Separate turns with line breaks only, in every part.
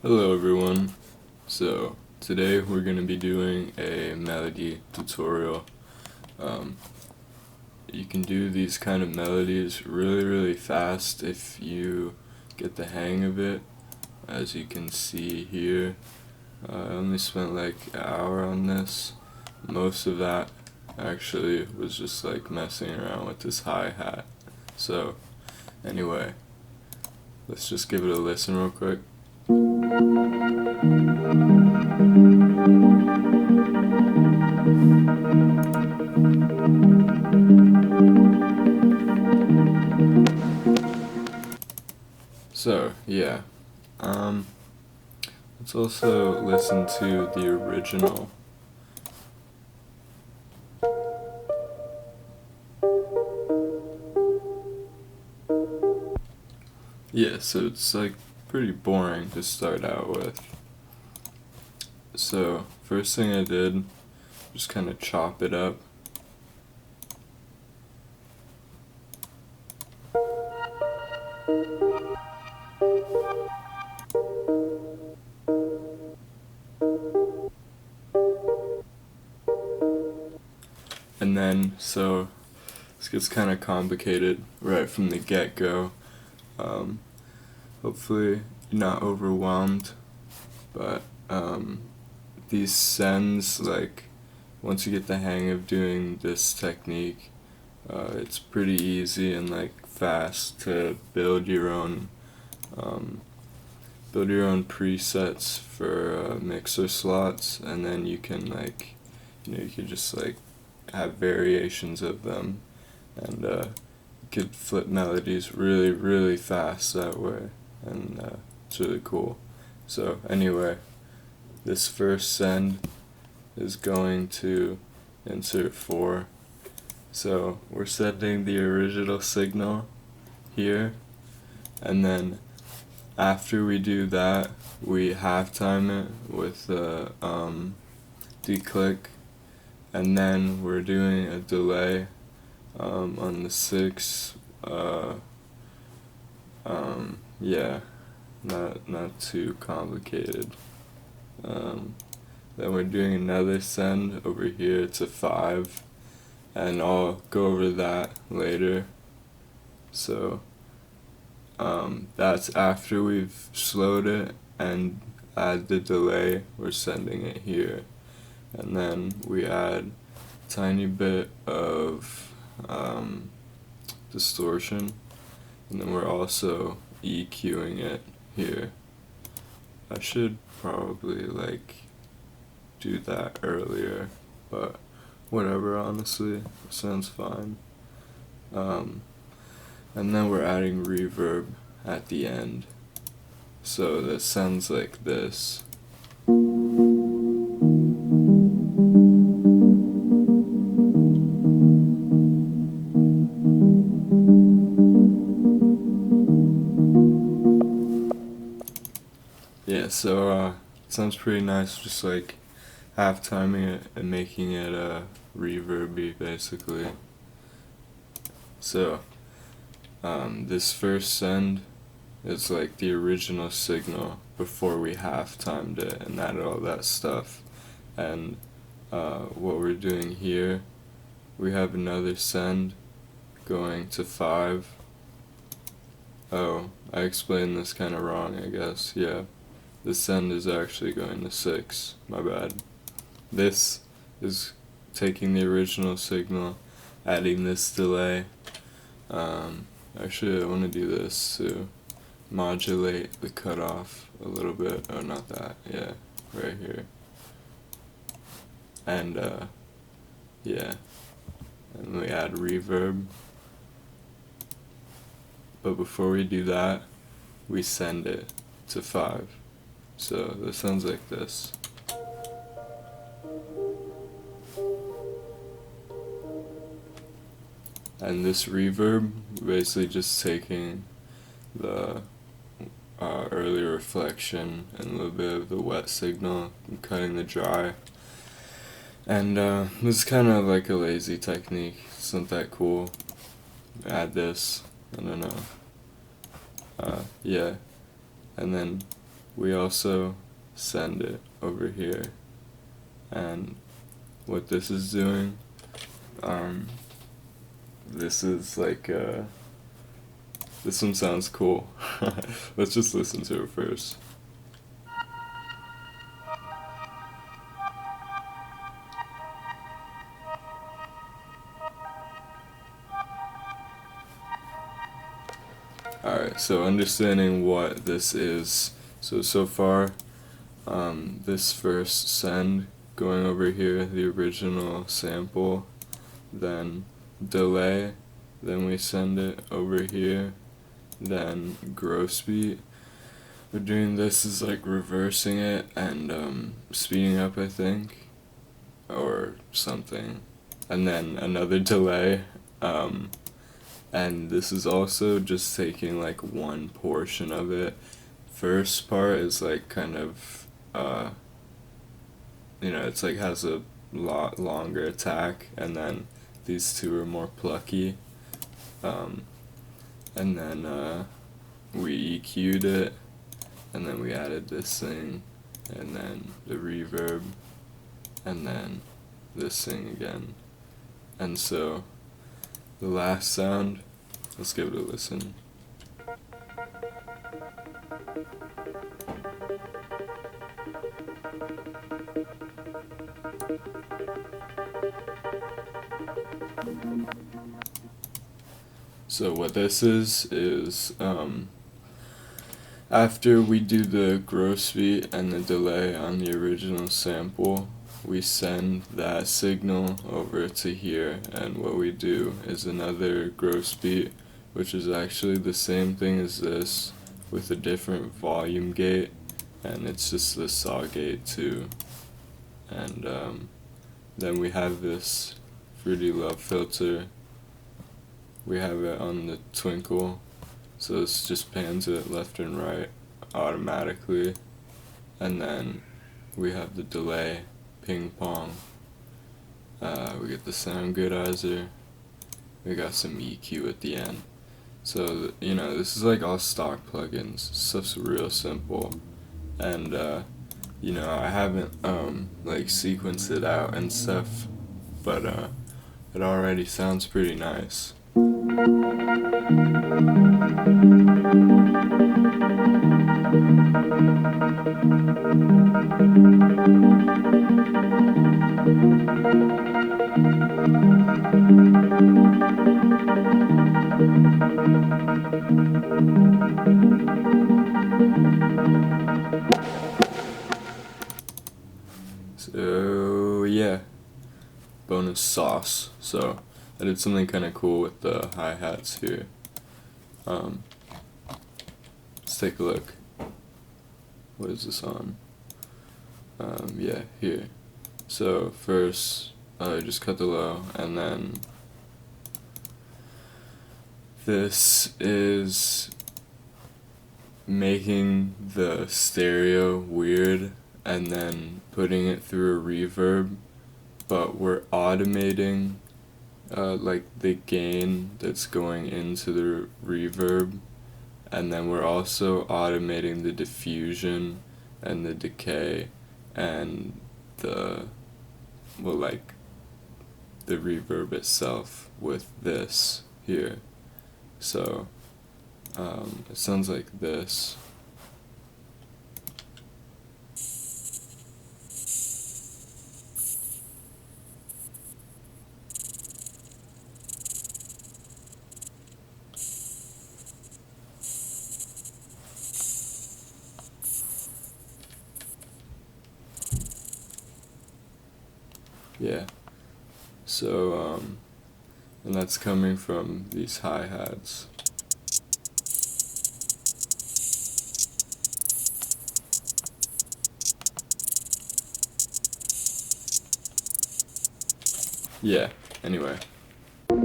Hello everyone. So today we're going to be doing a melody tutorial. You can do these kind of melodies really fast if you get the hang of it. As you can see here, I only spent like an hour on this. Most of that actually was just like messing around with this hi-hat. So anyway, let's just give it a listen real quick. So yeah, let's also listen to the original. Yeah, so it's like pretty boring to start out with. So first thing I did, just kind of chop it up. And then, so this gets kind of complicated right from the get-go. Hopefully you're not overwhelmed, but these sends, like, once you get the hang of doing this technique, it's pretty easy and like fast to build your own presets for mixer slots, and then you can like, you could just like have variations of them, and you could flip melodies really fast that way, and it's really cool. So anyway, this first send is going to insert 4. So we're sending the original signal here, and then after we do that, we halftime it with the declick, and then we're doing a delay on the 6. Yeah, not too complicated. Then we're doing another send over here to 5, and I'll go over that later. So that's after we've slowed it and add the delay. We're sending it here, and then we add a tiny bit of distortion, and then we're also EQing it here. I should probably like do that earlier, but whatever, honestly, it sounds fine. And then we're adding reverb at the end, so that sounds like this. Yeah, so it sounds pretty nice, just like half-timing it and making it reverby, basically. So this first send is like the original signal before we half-timed it and added all that stuff. And what we're doing here, we have another send going to 5. Oh, I explained this kind of wrong, I guess. Yeah, the send is actually going to 6, my bad. This is taking the original signal, adding this delay. Actually, I want to do this to modulate the cutoff a little bit. Oh, not that. Yeah, right here. And yeah, and we add reverb. But before we do that, we send it to 5. So this sounds like this. And this reverb, basically just taking the early reflection and a little bit of the wet signal and cutting the dry. And this is kind of like a lazy technique. It's not that cool. Add this, I don't know. Yeah, and then we also send it over here. And what this is doing, this is like, this one sounds cool. Let's just listen to it first. Alright, so understanding what this is. So far, this first send going over here, the original sample, then delay, then we send it over here, then gross beat. We're doing this is like reversing it and speeding up, I think, or something, and then another delay, and this is also just taking like one portion of it. First part is like kind of it's like has a lot longer attack, and then these two are more plucky, and then we EQ'd it, and then we added this thing, and then the reverb, and then this thing again. And so the last sound, let's give it a listen. So what this is after we do the gross beat and the delay on the original sample, we send that signal over to here, and what we do is another gross beat, which is actually the same thing as this with a different volume gate, and it's just the saw gate too. And then we have this Fruity Love filter. We have it on the twinkle, so this just pans it left and right automatically. And then we have the delay, ping pong. We get the sound gradizer. We got some EQ at the end. So this is like all stock plugins. Stuff's real simple, and I haven't like sequenced it out and stuff, but it already sounds pretty nice. So yeah, bonus sauce. So I did something kind of cool with the hi-hats here. Let's take a look. What is this on? Yeah, here. So first, just cut the low, and then this is making the stereo weird and then putting it through a reverb, but we're automating like the gain that's going into the reverb, and then we're also automating the diffusion and the decay and the reverb itself with this here. So it sounds like this. Yeah, so and that's coming from these hi-hats. Yeah, anyway.
Do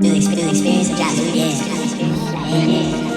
the experience of jazz, yeah.